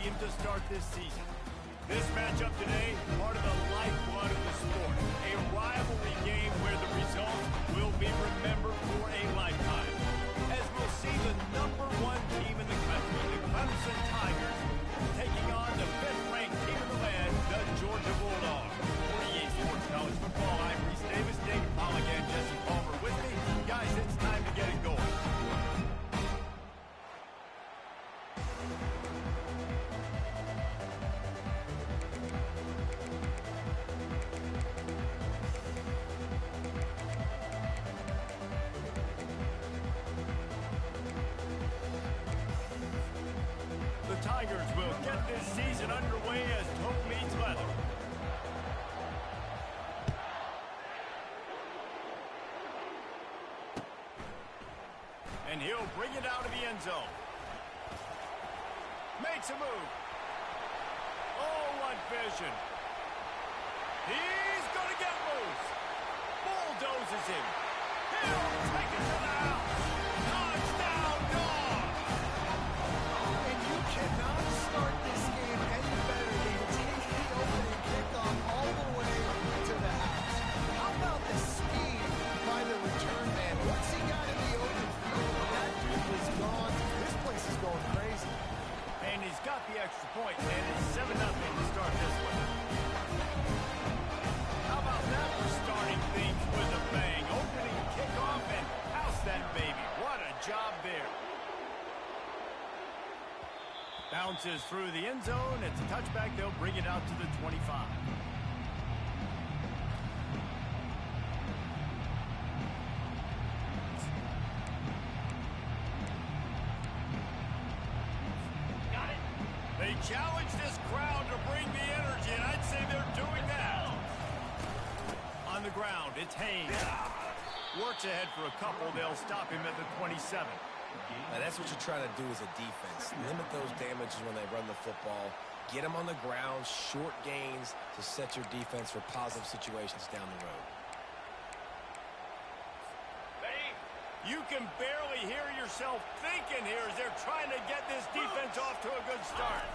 Stadium to start this season. This matchup today, part of the lifeblood of the sport. A rivalry game where the results will be remembered for a lifetime. As we'll see the #1 team in the country, the Clemson Tigers, taking on the 5th-ranked team in the land, the Georgia Bulldogs. For EA Sports College Football, I'm Reese Davis, Dave Paul again, Jesse Palmer with me. Guys, it's time to get it going. The Tigers will get this season underway as toe meets leather. And he'll bring it out of the end zone. Makes a move. Oh, what vision. He's going to get loose. Bulldozes him. He'll take it to the house. Touchdown, dog. And you cannot start this game any better than to take the opening kickoff all the way to the house. How about the speed by the return man? Once he got in the open field, that dude was gone. This place is going crazy. And he's got the extra point, and it's 7-0 to start this one. How about that for starting things with a bang? Opening kickoff and house that baby. What a job there. Bounces through the end zone. It's a touchback. They'll bring it out to the 25. They challenge this crowd to bring the energy, and I'd say they're doing that. On the ground, it's Haynes. Works ahead for a couple. They'll stop him at the 27. Now, that's what you're trying to do as a defense. Limit those damages when they run the football. Get them on the ground, short gains to set your defense for positive situations down the road. You can barely hear yourself thinking here as they're trying to get this defense off to a good start.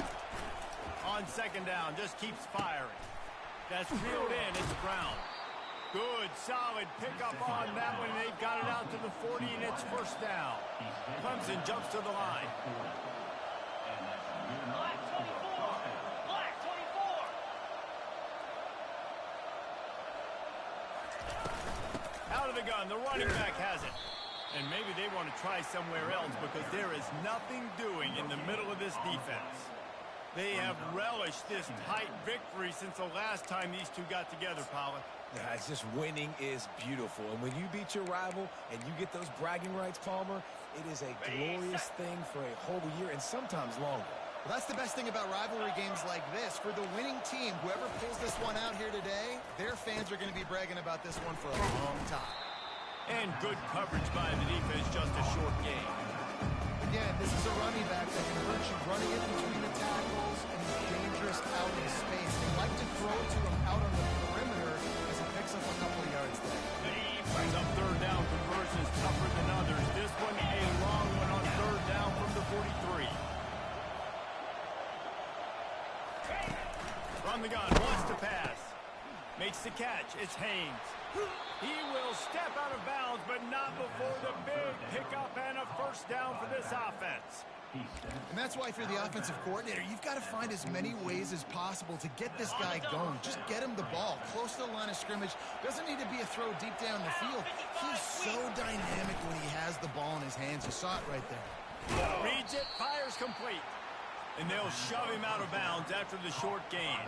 On second down, just keeps firing. That's reeled in. It's Brown. Good, solid pickup on that one. They've got it out to the 40, and it's first down. Clemson jumps to the line. Black 24. Black 24. Out of the gun, the running back has it. And maybe they want to try somewhere else because there is nothing doing in the middle of this defense. They have relished this tight victory since the last time these two got together, Pollock. Yeah, it's just winning is beautiful. And when you beat your rival and you get those bragging rights, Palmer, it is a glorious thing for a whole year and sometimes longer. Well, that's the best thing about rivalry games like this. For the winning team, whoever pulls this one out here today, their fans are going to be bragging about this one for a long time. And good coverage by the defense, just a short game. Again, this is a running back that can hurt you running in between the tackles, and he's dangerous out in space. They like to throw it to him out on the perimeter as he picks up a couple of yards there. Brings up third down conversions tougher than others. This one a long one on third down from the 43. From the gun, wants to pass. Makes the catch. It's Haynes. He will step out of bounds, but not before the big pickup and a first down for this offense. And that's why if you're the offensive coordinator, you've got to find as many ways as possible to get this guy going. Just get him the ball close to the line of scrimmage. Doesn't need to be a throw deep down the field. He's so dynamic when he has the ball in his hands. You saw it right there. Reads it, fires complete. And they'll shove him out of bounds after the short gain.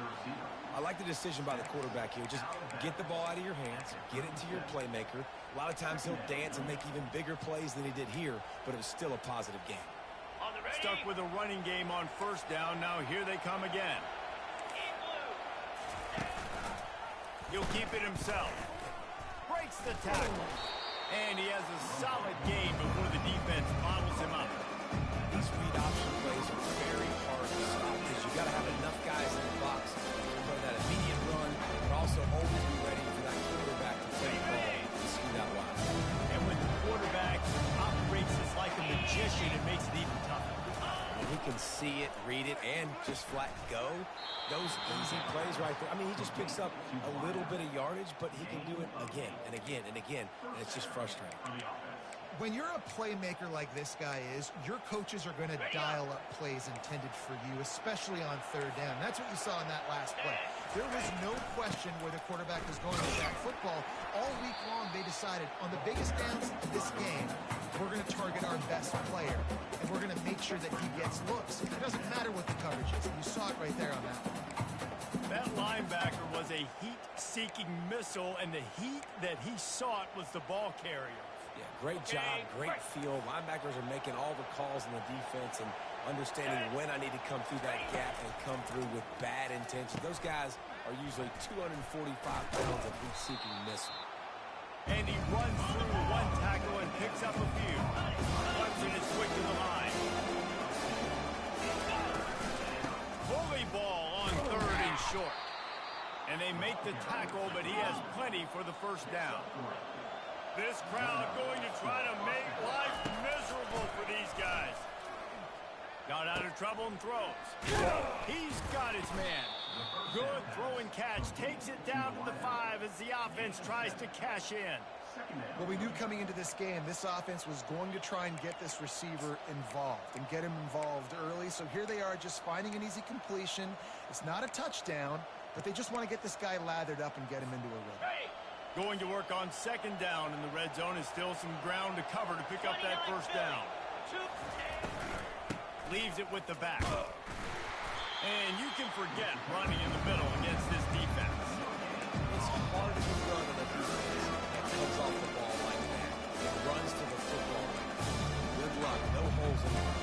I like the decision by the quarterback here. Just get the ball out of your hands, get it to your playmaker. A lot of times he'll dance and make even bigger plays than he did here, but it was still a positive game. Stuck with a running game on first down. Now here they come again. He'll keep it himself. Breaks the tackle. And he has a solid game before the defense bottles him up. These read option plays are very hard to stop because you got to have enough guys in the box to run that immediate run, but also always be ready for that quarterback to play the ball and scoot out wide. And when the quarterback operates as like a magician, it makes it even tougher. When he can can see it, read it, and just flat go. Those easy plays right there. I mean, he just picks up a little bit of yardage, but he can do it again and again and again, and it's just frustrating. When you're a playmaker like this guy is, your coaches are going to dial up plays intended for you, especially on third down. That's what you saw in that last play. There was no question where the quarterback was going with that football. All week long, they decided on the biggest downs of this game, we're going to target our best player, and we're going to make sure that he gets looks. It doesn't matter what the coverage is. You saw it right there on that one. That linebacker was a heat-seeking missile, and the heat that he sought was the ball carrier. Yeah, great job, great feel. Linebackers are making all the calls in the defense and understanding when I need to come through that gap and come through with bad intentions. Those guys are usually 245 pounds of heat-seeking missile. And he runs through one tackle and picks up a few. Clemson is quick to the line. Bully ball on third and short. And they make the tackle, but he has plenty for the first down. This crowd going to try to make life miserable for these guys. Got out of trouble and throws. He's got his man. Good throw and catch. Takes it down to the 5 as the offense tries to cash in. Well, we knew coming into this game, this offense was going to try and get this receiver involved and get him involved early. So here they are just finding an easy completion. It's not a touchdown, but they just want to get this guy lathered up and get him into a rhythm. Going to work on second down in the red zone is still some ground to cover to pick up that first down. Leaves it with the back. And you can forget running in the middle against this defense. It's hard to run on a defense that comes off the ball like that. It runs to the football. Good luck. No holes in it.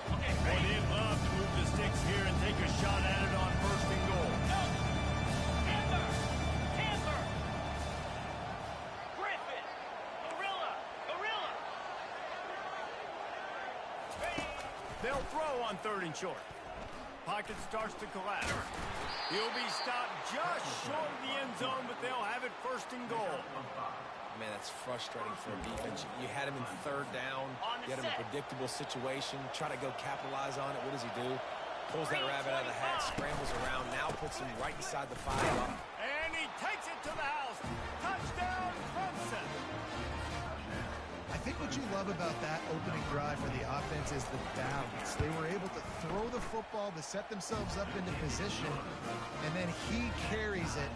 Well, they'd love to move the sticks here and take a shot at it on first and goal. They'll throw on third and short. Pocket starts to collapse. He'll be stopped just short of the end zone, but they'll have it first and goal. Man, that's frustrating for a defense. You had him in third down. You had him in a predictable situation. Try to go capitalize on it. What does he do? Pulls that rabbit out of the hat, scrambles around, now puts him right inside the 5. And he takes it to the house. Touchdown, Clemson. I think what you love about that opening drive for the offense is the balance. They were able to throw the football to set themselves up into position, and then he carries it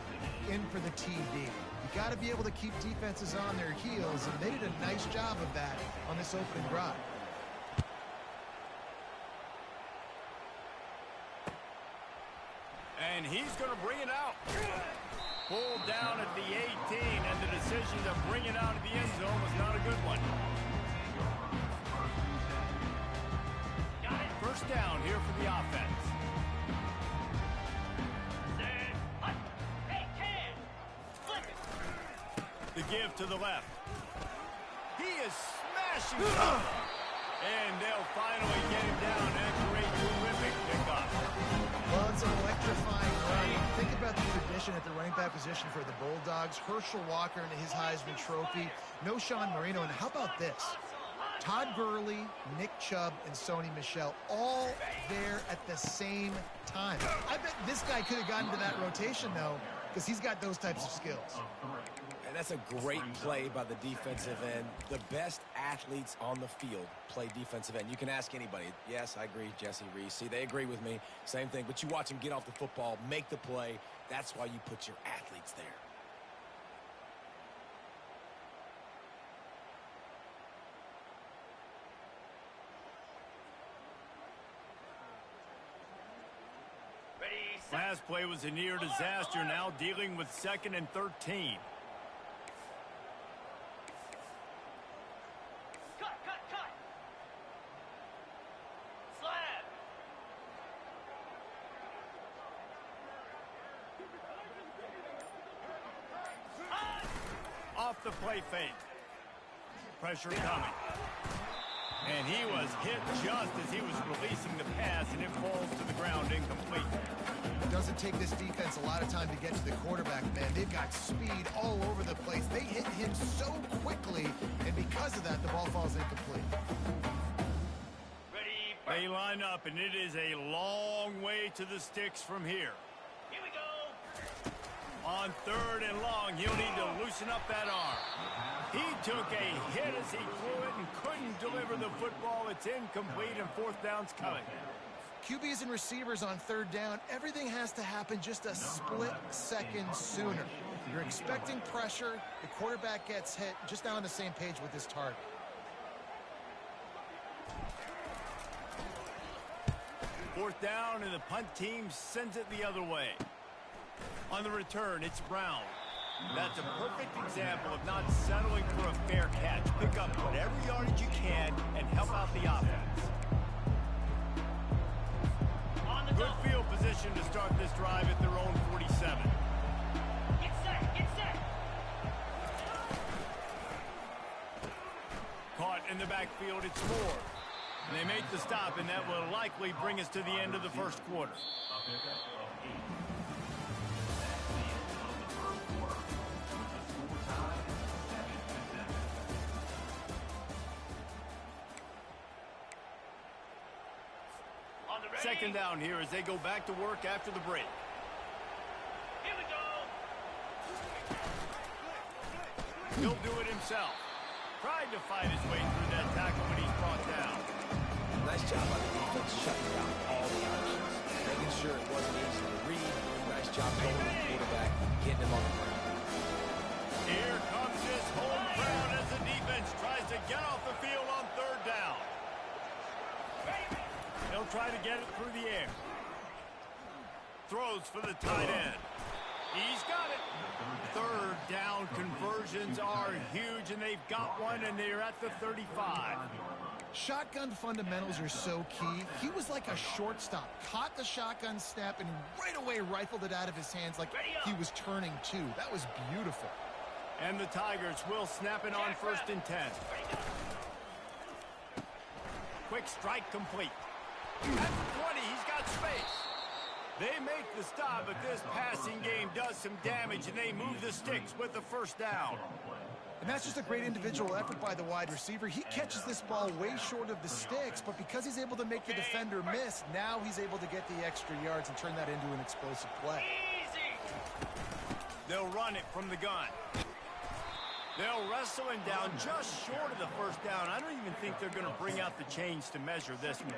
in for the TD. You got to be able to keep defenses on their heels, and they did a nice job of that on this opening drive. And he's going to bring it out. Pulled down at the 18, and the decision to bring it out of the end zone was not a good one. First down here for the offense. The give to the left. He is smashing it. And they'll finally get him down after a terrific pickup. Well, it's an electrifying run. Think about the tradition at the running back position for the Bulldogs. Herschel Walker and his Heisman Trophy. No Sean Marino. And how about this? Todd Gurley, Nick Chubb, and Sony Michel all there at the same time. I bet this guy could have gotten to that rotation, though, because he's got those types of skills. And that's a great play by the defensive end. The best athletes on the field play defensive end. You can ask anybody. Yes, I agree, Jesse Reese. See, they agree with me. Same thing. But you watch them get off the football, make the play. That's why you put your athletes there. Last play was a near disaster, now dealing with 2nd and 13. Cut. Slab. Off the play fake. Pressure coming. And he was hit just as he was releasing the pass, and it falls to the ground incomplete. It doesn't take this defense a lot of time to get to the quarterback, man. They've got speed all over the place. They hit him so quickly, and because of that, the ball falls incomplete. Ready, They line up, and it is a long way to the sticks from here. here we go. On 3rd and long, he'll need to loosen up that arm. He took a hit as he threw it and couldn't deliver the football. It's incomplete, and 4th down's coming. QBs and receivers on 3rd down, everything has to happen just a split second sooner. You're expecting pressure, the quarterback gets hit, just now on the same page with his target. Fourth down, and the punt team sends it the other way. On the return, it's Brown. That's a perfect example of not settling for a fair catch. Pick up whatever yardage you can and help out the offense. On the Good double. field position to start this drive at their own 47. Get set, get set. Caught in the backfield, it's Moore. And they make the stop, and that will likely bring us to the end of the first quarter. On the ready. Second down here as they go back to work after the break. Here we go. He'll do it himself. Tried to fight his way through that tackle, but he's brought down. Nice job by the defense shutting down all the options, making sure it wasn't easy to read. Nice job going to the quarterback, getting him on the ground. Here comes his home crowd as the defense tries to get off the field on 3rd down. They'll try to get it through the air. Throws for the tight end. He's got it. 3rd down conversions are huge, and they've got one, and they're at the 35. Shotgun fundamentals are so key. He was like a shortstop, caught the shotgun snap, and right away rifled it out of his hands like he was turning too. That was beautiful. And the Tigers will snap it on 1st and 10. Quick strike complete. At the 20, he's got space. They make the stop, but this passing game does some damage, and they move the sticks with the 1st down. And that's just a great individual effort by the wide receiver. He catches this ball way short of the sticks, but because he's able to make the defender miss, now he's able to get the extra yards and turn that into an explosive play. Easy. They'll run it from the gun. They'll wrestle him down just short of the 1st down. I don't even think they're going to bring out the chains to measure this one.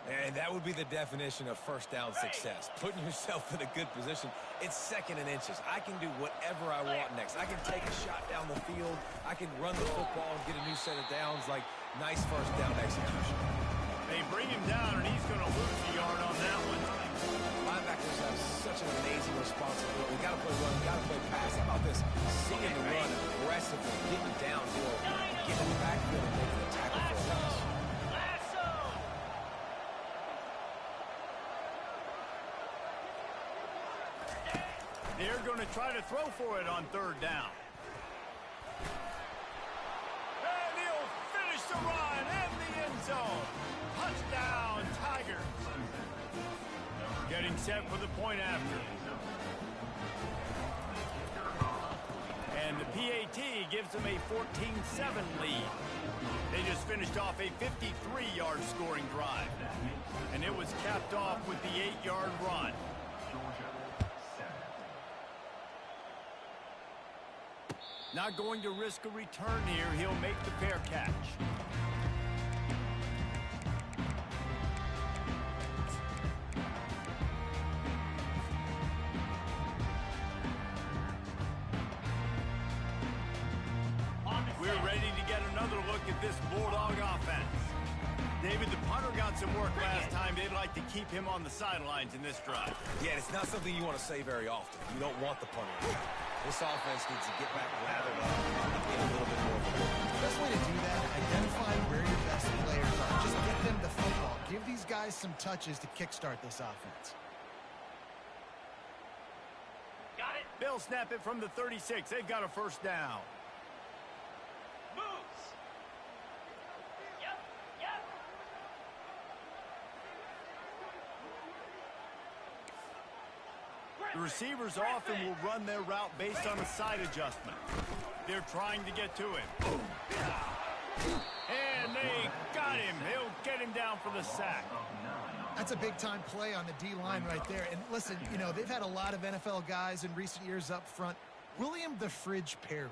And that would be the definition of 1st down success. Putting yourself in a good position. It's 2nd and inches. I can do whatever I want next. I can take a shot down the field. I can run the football and get a new set of downs. Like, nice 1st down execution. They bring him down, and he's going to lose a yard on that one. Linebackers have such an amazing responsibility. We got to play run, we got to play pass. How about this? Seeing the run aggressively, getting downhill, getting in the backfield and making a tackle for a loss. Lasso. They're going to try to throw for it on 3rd down. And he'll finish the run in the end zone. Touchdown, Tigers. Getting set for the point after. And the PAT gives them a 14-7 lead. They just finished off a 53-yard scoring drive. And it was capped off with the 8-yard run. Not going to risk a return here. He'll make the fair catch. We're ready to get another look at this Bulldog offense. David, the punter got some work last time. They'd like to keep him on the sidelines in this drive. Yeah, it's not something you want to say very often. You don't want the punter. This offense needs to get back lathered up and get a little bit more of a look. The best way to do that, identify where your best players are. Just get them the football. Give these guys some touches to kickstart this offense. Got it. They'll snap it from the 36. They've got a 1st down. Moves. Yep. The receivers often will run their route based on a side adjustment. They're trying to get to him. And they got him. He'll get him down for the sack. That's a big-time play on the D-line right there. And listen, you know, they've had a lot of NFL guys in recent years up front. William the Fridge Perry,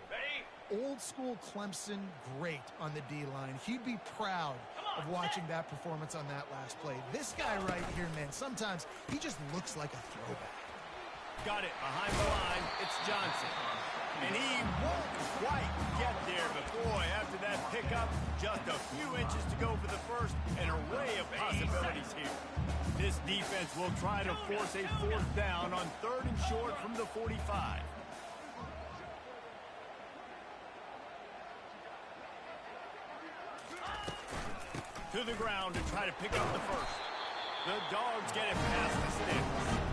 old-school Clemson great on the D-line. He'd be proud of watching that performance on that last play. This guy right here, man, sometimes he just looks like a throwback. Got it behind the line. It's Johnson. And he won't quite get there, but boy, after that pickup, just a few inches to go for the first, an array of possibilities here. This defense will try to force a fourth down on 3rd and short from the 45. To the ground to try to pick up the first. The Dogs get it past the sticks.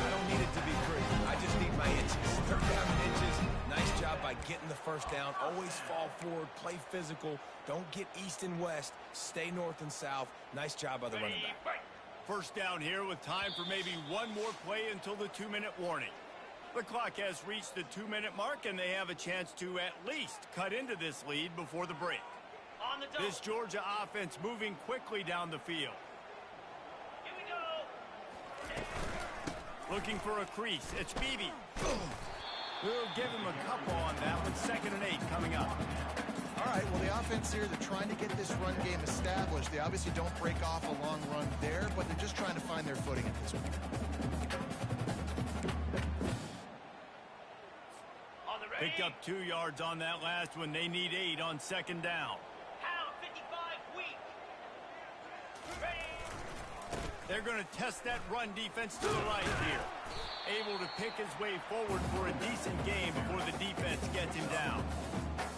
I don't need it to be pretty. I just need my inches. 3rd down and inches. Nice job by getting the first down. Always fall forward. Play physical. Don't get east and west. Stay north and south. Nice job by the running back. First down here with time for maybe one more play until the 2-minute warning. The clock has reached the 2-minute mark, and they have a chance to at least cut into this lead before the break. On the double. This Georgia offense moving quickly down the field. Here we go. Looking for a crease. It's Beebe. We'll give him a couple on that with 2nd and 8 coming up. All right, well, the offense here, they're trying to get this run game established. They obviously don't break off a long run there, but they're just trying to find their footing at this point. On the ready. Picked up 2 yards on that last one. They need 8 on 2nd down. Pound 55 weak. Ready. They're going to test that run defense to the right here. Able to pick his way forward for a decent game before the defense gets him down.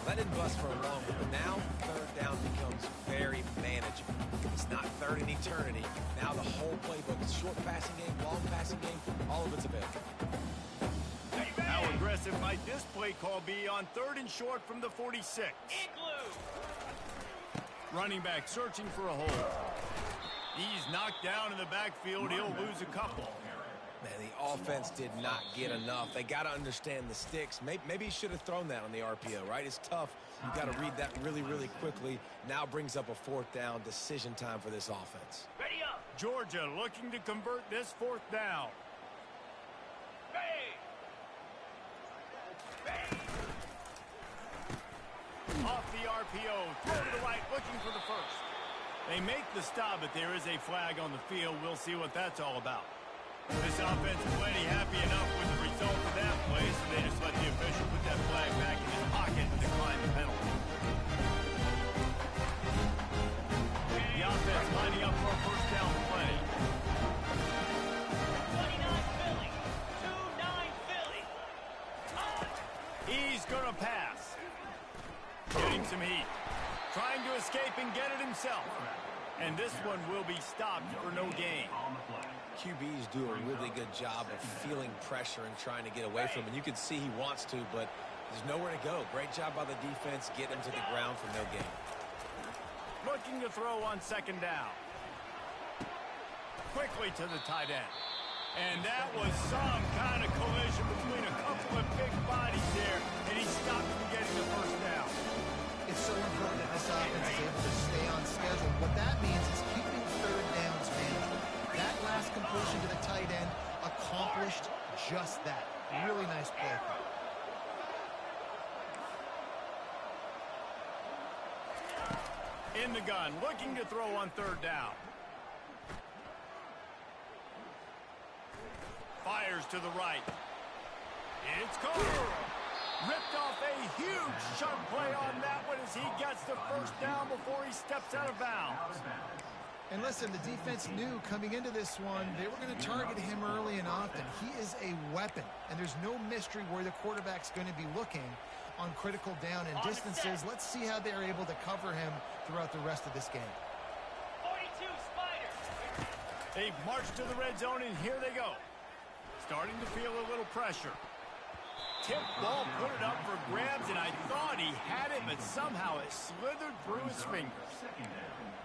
That didn't bust for a long one, but now 3rd down becomes very manageable. It's not 3rd in eternity. Now the whole playbook, short passing game, long passing game, all of it's available. How aggressive might this play call be on 3rd and short from the 46? Igloo. Running back searching for a hole. He's knocked down in the backfield. He'll lose a couple. Man, the offense did not get enough. They got to understand the sticks. Maybe he should have thrown that on the RPO, right? It's tough. You got to read that really, really quickly. Now brings up a 4th down decision time for this offense. Ready up. Georgia looking to convert this 4th down. Ready. Ready. Off the RPO, throw to the right, looking for the first. They make the stop, but there is a flag on the field. We'll see what that's all about. This offense is plenty happy enough with the result of that play, so they just let the official put that flag back in his pocket and decline the penalty. The offense lining up for a first down play. 29 Philly. 2-9 Philly. He's going to pass. Getting some heat. Trying to escape and get it himself. And this one will be stopped for no gain. QBs do a really good job of feeling pressure and trying to get away from him. And you can see he wants to, but there's nowhere to go. Great job by the defense. Get him to the ground for no gain. Looking to throw on 2nd down. Quickly to the tight end. And that was some kind of collision between a couple of big bodies there, and he stopped from getting the first down. It's so important that this offense is able to stay on schedule. What that means is keeping 3rd downs manageable. That last completion to the tight end accomplished just that. Really nice play. In the gun, looking to throw on 3rd down. Fires to the right. It's caught. Ripped off a huge sharp play on that one as he gets the first down before he steps out of bounds. And listen, the defense knew coming into this one, they were going to target him early and often. He is a weapon, and there's no mystery where the quarterback's going to be looking on critical down and distances. Let's see how they're able to cover him throughout the rest of this game. 42 Spider. They've marched to the red zone, and here they go. Starting to feel a little pressure. Tip ball, put it up for grabs, and I thought he had it, but somehow it slithered through his fingers.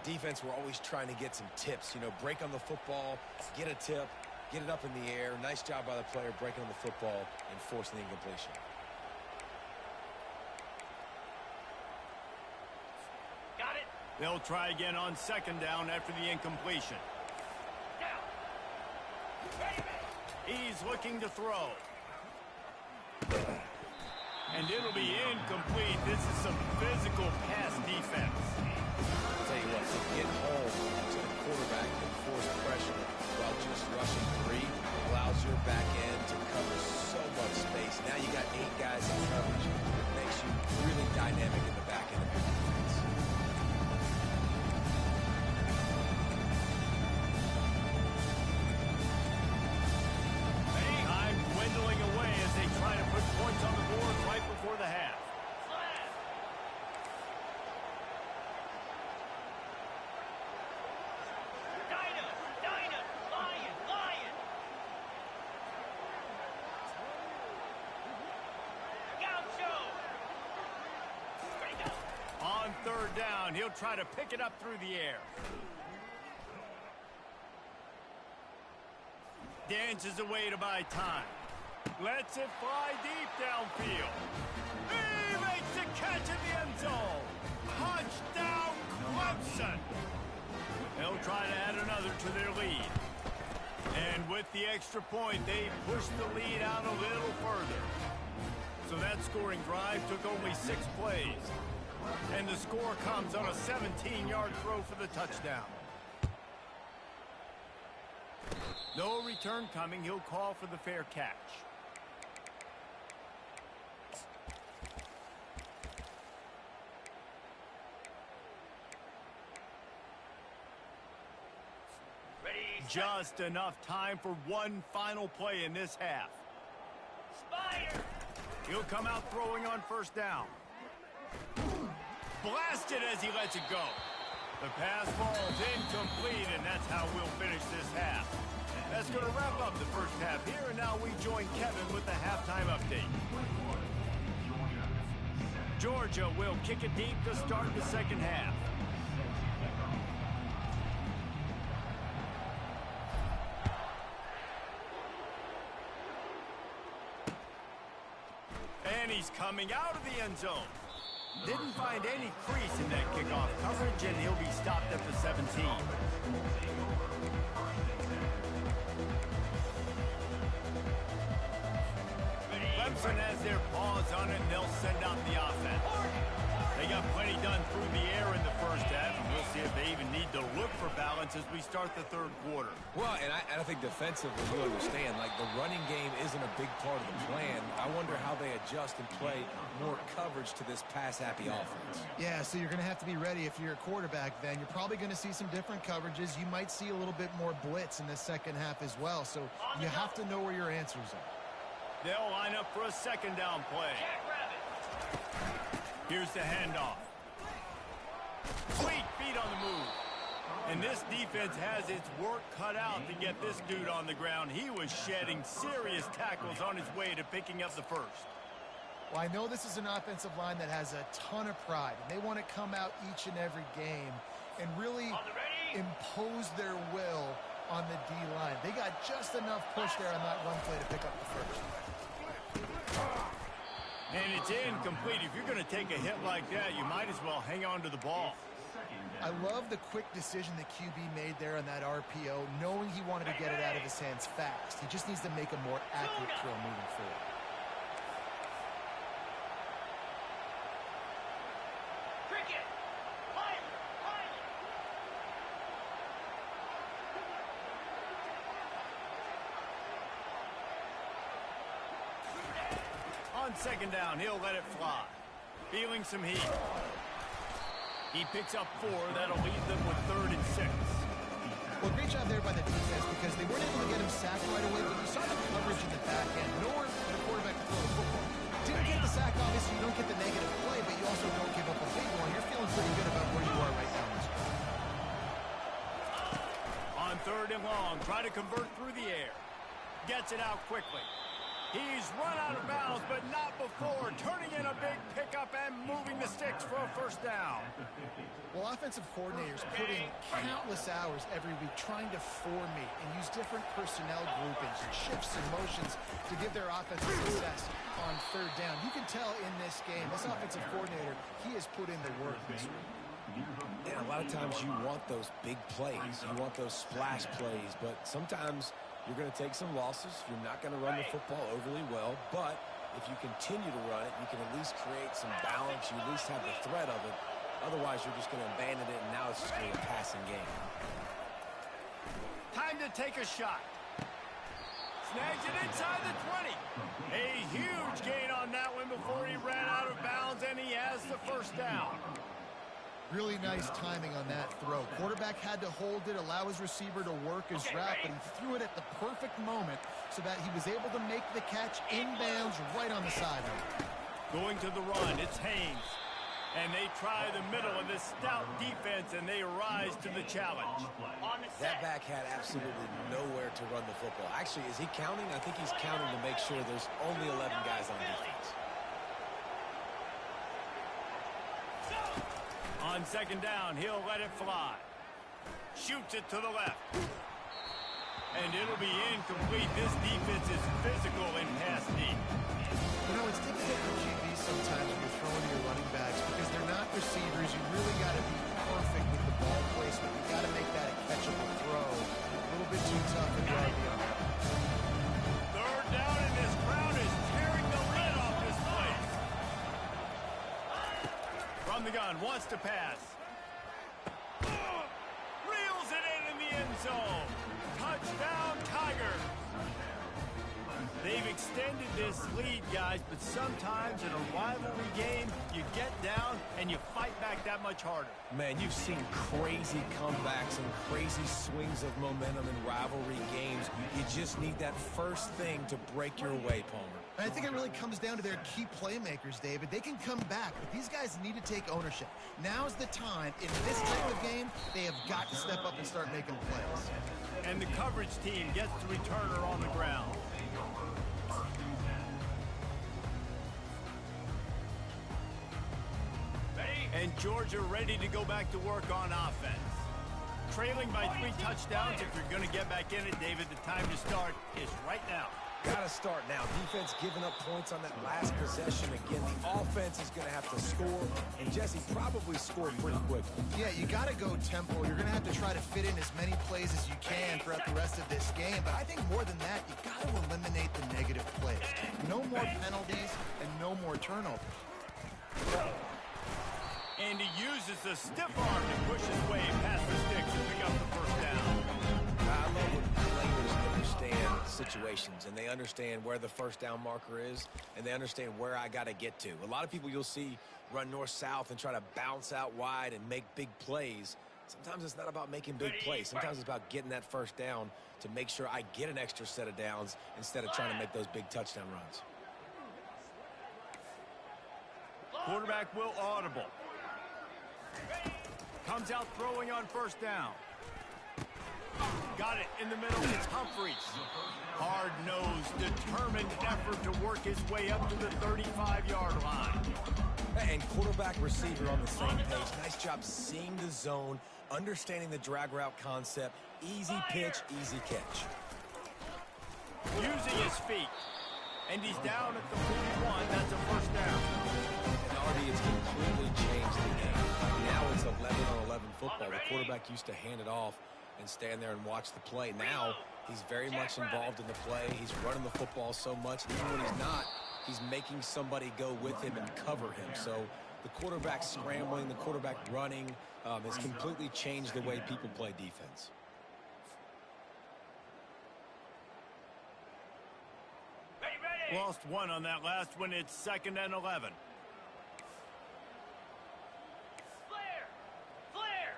Defense, we're always trying to get some tips. You know, break on the football, get a tip. Get it up in the air. Nice job by the player breaking on the football and forcing the incompletion. Got it. They'll try again on second down after the incompletion. Down. He's looking to throw. And it'll be incomplete. This is some physical pass defense. I'll tell you what, to get home to the quarterback and force pressure while just rushing 3 allows your back end to cover so much space. Now you got 8 guys in coverage. It makes you really dynamic in the back end of your defense. Time dwindling away as they try to put points on the board right before the half. Slam. Dinah, Lion. Gaucho. Ready, go. On third down, he'll try to pick it up through the air. Dances away to buy time. Lets it fly deep downfield. He makes the catch in the end zone. Touchdown, Clemson. They'll try to add another to their lead. And with the extra point, they push the lead out a little further. So that scoring drive took only 6 plays. And the score comes on a 17-yard throw for the touchdown. No return coming. He'll call for the fair catch. Ready, Just enough time for one final play in this half. Spider. He'll come out throwing on first down. Blasted as he lets it go. The pass falls incomplete, and that's how we'll finish this half. That's going to wrap up the first half here, and now we join Kevin with the halftime update. Georgia will kick it deep to start the second half. And he's coming out of the end zone. Didn't find any crease in that kickoff coverage, and he'll be stopped at the 17. Clemson has their paws on it, and they'll send out the offense. They got plenty done through the air in the first half, and we'll see if they even need to look for balance as we start the third quarter. Well, and I think defensively, you understand, like the running game isn't a big part of the plan. I wonder how they adjust and play more coverage to this pass-happy offense. Yeah, so you're going to have to be ready if you're a quarterback then. You're probably going to see some different coverages. You might see a little bit more blitz in the second half as well, so you have to know where your answers are. They'll line up for a second down play. Here's the handoff. Sweet feet on the move. And this defense has its work cut out to get this dude on the ground. He was shedding serious tackles on his way to picking up the first. Well, I know this is an offensive line that has a ton of pride, and they want to come out each and every game and really impose their will on the D-line. They got just enough push there on that one play to pick up the first. And it's incomplete. If you're going to take a hit like that, you might as well hang on to the ball. I love the quick decision the QB made there on that RPO, knowing he wanted to get it out of his hands fast. He just needs to make a more accurate throw moving forward. Cricket. Pilot. On second down, he'll let it fly. Feeling some heat. He picks up 4. That'll leave them with 3rd and 6. Well, great job there by the defense because they weren't able to get him sacked right away, but you saw the coverage in the back end. Nowhere for the quarterback to throw the football. Didn't get the sack, obviously. You don't get the negative play, but you also don't give up a big one. You're feeling pretty good about where you are right now. On 3rd and long, try to convert through the air. Gets it out quickly. He's run out of bounds, but not before, turning in a big pickup and moving the sticks for a first down. Well, offensive coordinators put in countless hours every week trying to formate and use different personnel groupings, shifts and motions to give their offensive success on third down. You can tell in this game, this offensive coordinator, he has put in the work this week. And a lot of times you want those big plays. You want those splash plays, but sometimes you're going to take some losses. You're not going to run the football overly well, but if you continue to run it, you can at least create some balance. You at least have the threat of it. Otherwise, you're just going to abandon it, and now it's just going to be a passing game. Time to take a shot. Snags it inside the 20. A huge gain on that one before he ran out of bounds, and he has the first down. Really nice timing on that throw. Quarterback had to hold it, allow his receiver to work his route, but he threw it at the perfect moment so that he was able to make the catch inbounds right on the sideline. Going to the run, it's Haynes. And they try the middle of this stout defense, and they rise to the challenge. That back had absolutely nowhere to run the football. Actually, is he counting? I think he's counting to make sure there's only 11 guys on defense. On second down, he'll let it fly. Shoots it to the left. And it'll be incomplete. This defense is physical and pass deep. You know, it's difficult for QBs sometimes when you're throwing to your running backs because they're not receivers. You really got to be perfect with the ball placement. You got to make that a catchable throw. A little bit too tough in the RPO. Third down, and this crowd is tearing the lid off this place. From the gun, wants to pass. Reels it in the end zone. Touchdown, Tigers. They've extended this lead, guys, but sometimes in a rivalry game, you get down and you fight back that much harder. Man, you've seen crazy comebacks and crazy swings of momentum in rivalry games. You just need that first thing to break your way, Palmer. And I think it really comes down to their key playmakers, David. They can come back, but these guys need to take ownership. Now's the time. In this type of game, they have got to step up and start making plays. And the coverage team gets the returner on the ground. And Georgia ready to go back to work on offense. Trailing by 3 touchdowns. If you're going to get back in it, David, the time to start is right now. Got to start now. Defense giving up points on that last possession. Again, the offense is going to have to score, and Jesse probably scored pretty quick. Yeah, you got to go tempo. You're going to have to try to fit in as many plays as you can throughout the rest of this game. But I think more than that, you got to eliminate the negative plays. No more penalties and no more turnovers. And he uses the stiff arm to push his way past the sticks to pick up the first down. I love when players understand situations, and they understand where the first down marker is, and they understand where I got to get to. A lot of people you'll see run north-south and try to bounce out wide and make big plays. Sometimes it's not about making big plays. Sometimes it's about getting that first down to make sure I get an extra set of downs instead of trying to make those big touchdown runs. Quarterback will audible. Comes out throwing on first down. Got it in the middle. It's Humphries. Hard-nosed, determined effort to work his way up to the 35-yard line. And quarterback receiver on the same page. Nice job seeing the zone, understanding the drag route concept. Easy pitch, easy catch. Using his feet. And he's down at the 41. That's a first down. And Artie, it's completely changed the game. Now it's 11-on-11 football. The quarterback used to hand it off and stand there and watch the play. Now he's very much involved in the play. He's running the football so much. And even when he's not, he's making somebody go with him and cover him. So the quarterback scrambling, the quarterback running has completely changed the way people play defense. Lost one on that last one. It's 2nd and 11. Flare!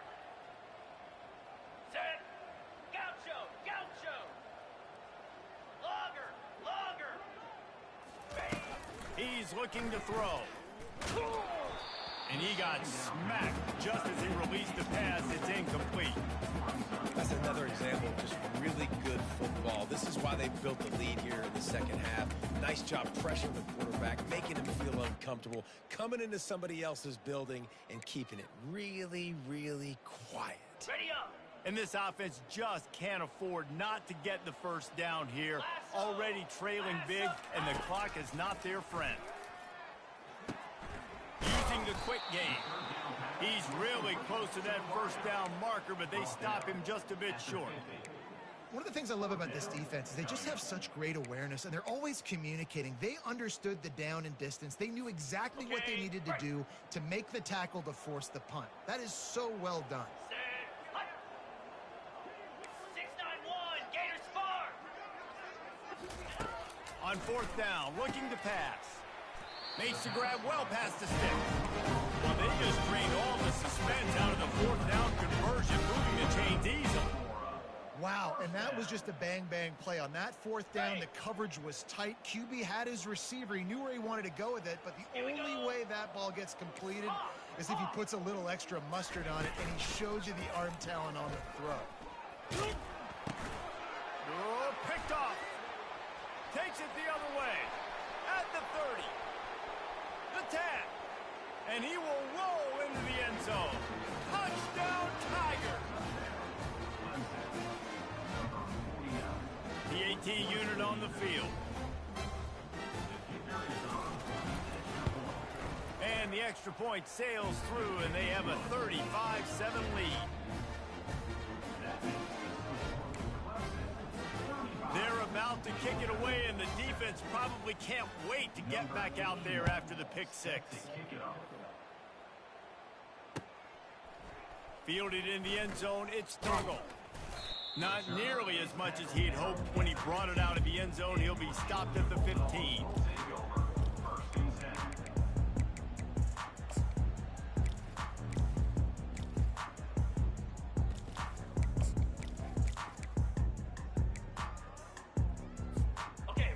Set! Gaucho! Longer! He's looking to throw. And he got smacked just as he released the pass. It's incomplete. That's another example of just really good football ball. This is why they built the lead here in the second half. Nice job pressuring the quarterback, making him feel uncomfortable, coming into somebody else's building and keeping it really, really quiet. Ready up. And this offense just can't afford not to get the first down here. Already trailing big, and the clock is not their friend. Using the quick game. He's really close to that first down marker, but they stop him just a bit short. One of the things I love about this defense is they just have such great awareness, and they're always communicating. They understood the down and distance. They knew exactly what they needed to do to make the tackle to force the punt. That is so well done. 6-9-1, Gators far. On fourth down, looking to pass. Makes the grab well past the sticks. Well, they just drained all the suspense out of the fourth down conversion, moving the chains easily. Wow, and that was just a bang-bang play. On that fourth down, the coverage was tight. QB had his receiver. He knew where he wanted to go with it, but the only way that ball gets completed is if he puts a little extra mustard on it, and he shows you the arm talent on the throw. Oh, picked off. Takes it the other way. At the 30. The 10. And he will roll into the end zone. Touchdown, Tiger. The AT unit on the field. And the extra point sails through, and they have a 35-7 lead. They're about to kick it away, and the defense probably can't wait to get back out there after the pick six. Fielded in the end zone, it's Tuggle. Not nearly as much as he had hoped when he brought it out of the end zone. He'll be stopped at the 15.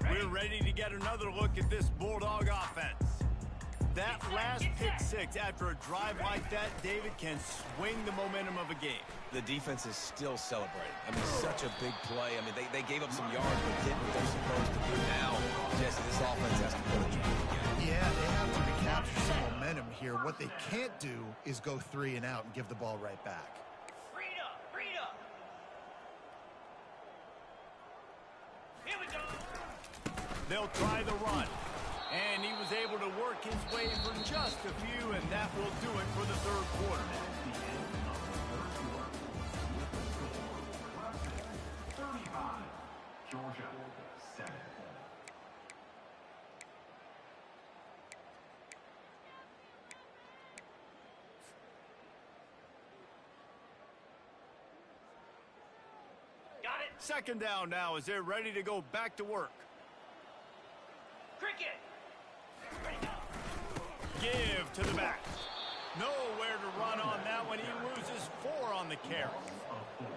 We're ready to get another look at this Bulldog offense. That last pick six after a drive like that, David, can swing the momentum of a game. The defense is still celebrating. I mean, such a big play. I mean, they gave up some yards, but did what they're supposed to do. Now, Jesse, this offense has to put it together. Yeah, they have to recapture some momentum here. What they can't do is go 3 and out and give the ball right back. Read up, read up. Here we go. They'll try the run. And he was able to work his way for just a few, and that will do it for the third quarter. Georgia 7. Got it. Second down now as they're ready to go back to work. Cricket. Ready go. Give to the back. Nowhere to run on that one. He loses 4 on the carry.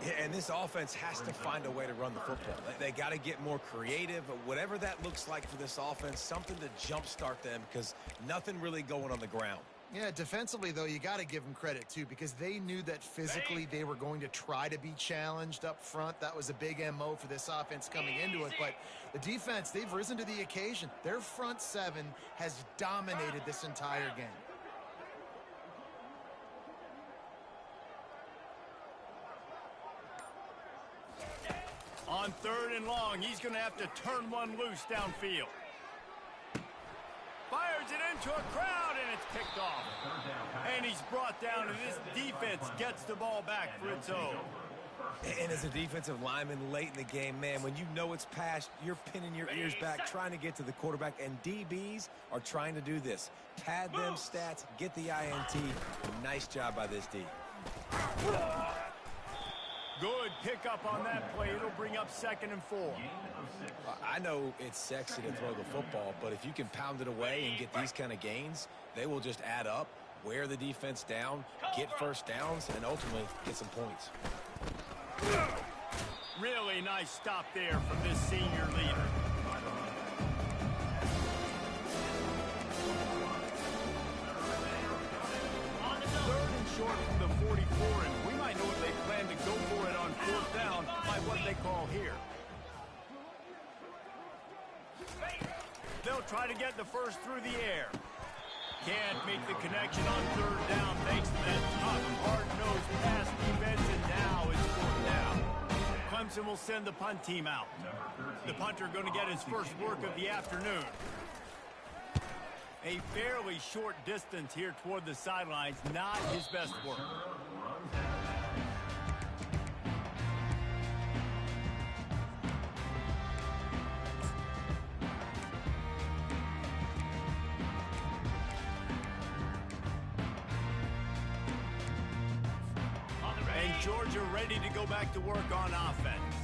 Yeah, and this offense has to find a way to run the football. They got to get more creative, whatever that looks like for this offense, something to jumpstart them because nothing really going on the ground. Yeah, defensively, though, you got to give them credit, too, because they knew that physically they were going to try to be challenged up front. That was a big MO for this offense coming into it. But the defense, they've risen to the occasion. Their front seven has dominated this entire game. On third and long, he's going to have to turn one loose downfield. Fires it into a crowd, and it's picked off. And he's brought down, and this defense gets the ball back for its own. And as a defensive lineman late in the game, man, when you know it's passed, you're pinning your ears back, trying to get to the quarterback, and DBs are trying to do this. Pad them stats, get the INT. Nice job by this D. Good pickup on that play. It'll bring up 2nd and 4. I know it's sexy to throw the football, but if you can pound it away and get these kind of gains, they will just add up, wear the defense down, get first downs, and ultimately get some points. Really nice stop there from this senior leader. Third and short from the 44, and we might know if they plan to go for it on 4th down by what they call here. They'll try to get the first through the air. Can't make the connection on third down thanks to that tough, hard-nosed pass defense, and now it's fourth down. Clemson will send the punt team out. The punter going to get his first work of the afternoon. A fairly short distance here toward the sidelines, not his best work. And Georgia ready to go back to work on offense.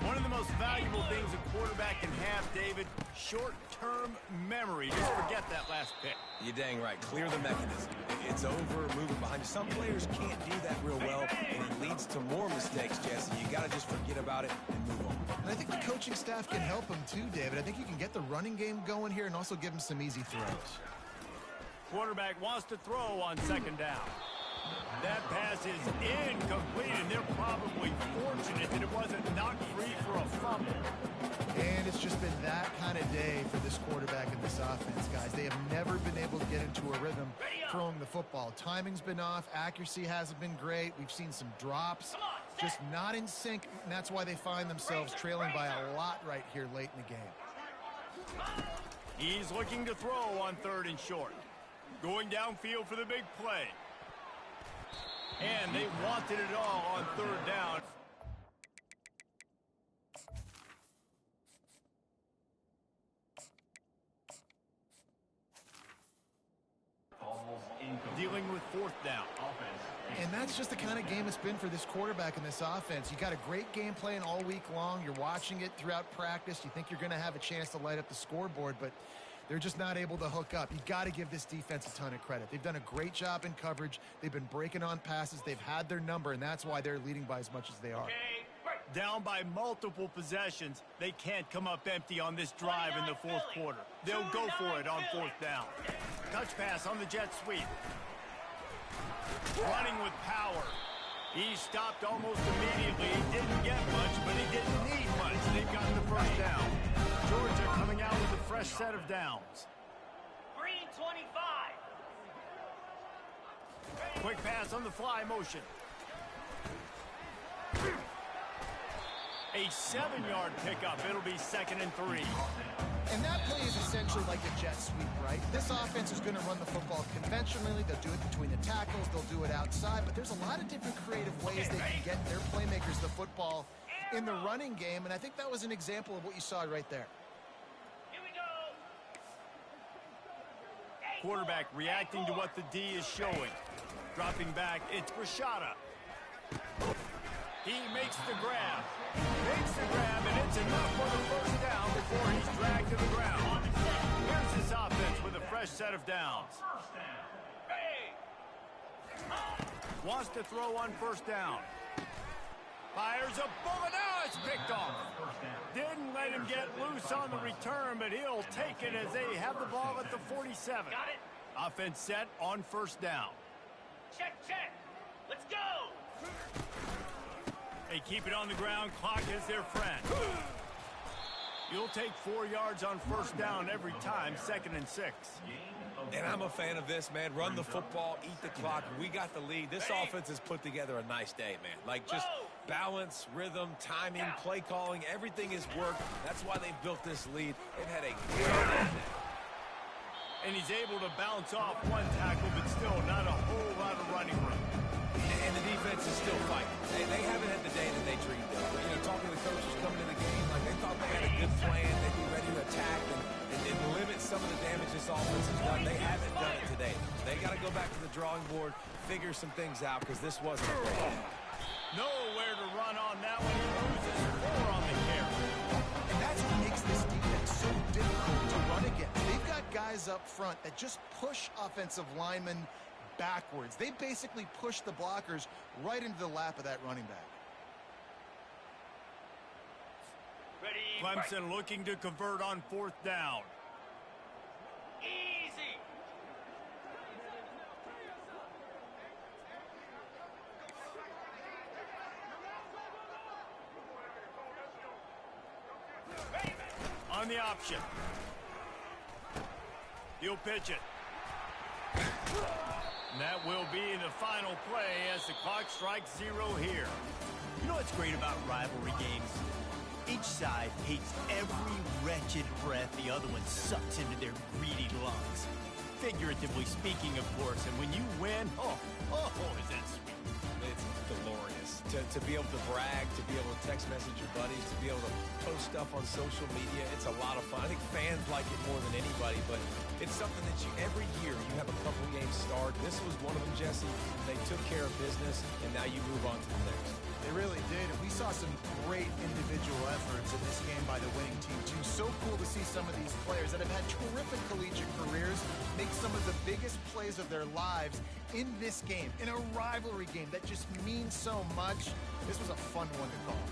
One of the most valuable things a quarterback can have, David, short-term memory. Just forget that last pick. You're dang right. Clear the mechanism. It's over, moving behind you. Some players can't do that real well, and it leads to more mistakes, Jesse. You got to just forget about it and move on. And I think the coaching staff can help him too, David. I think you can get the running game going here and also give him some easy throws. Quarterback wants to throw on second down. That pass is incomplete, and they're probably fortunate that it wasn't knocked free for a fumble. And it's just been that kind of day for this quarterback and this offense, guys. They have never been able to get into a rhythm throwing the football. Timing's been off. Accuracy hasn't been great. We've seen some drops. Just not in sync, and that's why they find themselves trailing by a lot right here late in the game. He's looking to throw on third and short. Going downfield for the big play. And they wanted it all on third down. Dealing with fourth down. And that's just the kind of game it's been for this quarterback and this offense. You got a great game plan all week long. You're watching it throughout practice. You think you're going to have a chance to light up the scoreboard, but they're just not able to hook up. You got to give this defense a ton of credit. They've done a great job in coverage. They've been breaking on passes. They've had their number, and that's why they're leading by as much as they are. Down by multiple possessions, they can't come up empty on this drive in the fourth quarter. They'll go for it on fourth down. Touch pass on the jet sweep. Running with power. He stopped almost immediately. He didn't get much, but he didn't need much. They've got the first down. Georgia coming out with a fresh set of downs. Green 25. Quick pass on the fly motion. A 7-yard pickup. It'll be 2nd and 3. And that play is essentially like a jet sweep, right? This offense is going to run the football conventionally. They'll do it between the tackles. They'll do it outside. But there's a lot of different creative ways they can get their playmakers the football in the running game. And I think that was an example of what you saw right there. Here we go. Quarterback reacting to what the D is showing. Dropping back, it's Rashada. He makes the grab. And it's enough for the first down before he's dragged to the ground. Here's this offense with a fresh set of downs. Wants to throw on first down. Fires a bullet. Now it's picked off. Didn't let him get loose on the return, but he'll take it as they have the ball at the 47. Got it. Offense set on first down. Check. Let's go. They keep it on the ground. Clock is their friend. You'll take 4 yards on first down every time, 2nd and 6. And I'm a fan of this, man. Run the football, eat the clock. We got the lead. This offense has put together a nice day, man. Like, just balance, rhythm, timing, play calling, everything has worked. That's why they've built this lead. They've had a great day. And he's able to bounce off one tackle, but still not a whole lot of running room. And the defense is still fighting. They haven't had the day that they dreamed of. You know, talking to the coaches coming in the game, like they thought they had a good plan. They'd be ready to attack and limit some of the damage this offense has done. They haven't done it today. They got to go back to the drawing board, figure some things out, because this wasn't a great. Nowhere to run on that one. He loses 4 on the carry. And that's what makes this defense so difficult to run against. They've got guys up front that just push offensive linemen backwards. They basically push the blockers right into the lap of that running back. Ready. Clemson looking to convert on fourth down. Easy. On the option. He'll pitch it. And that will be the final play as the clock strikes 0 here. You know what's great about rivalry games? Each side hates every wretched breath the other one sucks into their greedy lungs. Figuratively speaking, of course, and when you win, is that sweet. It's glorious. To be able to brag, to be able to text message your buddies, to be able to post stuff on social media, it's a lot of fun. I think fans like it more than anybody, but it's something that every year you have a couple games start. This was one of them, Jesse. They took care of business, and now you move on to the next. They really did. And we saw some great individual efforts in this game by the winning team, too. So cool to see some of these players that have had terrific collegiate careers make some of the biggest plays of their lives in this game, in a rivalry game that just means so much. This was a fun one to call.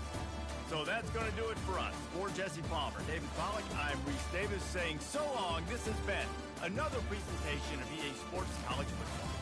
So that's going to do it for us. For Jesse Palmer, David Pollack, I'm Reese Davis saying so long. This has been another presentation of EA Sports College Football.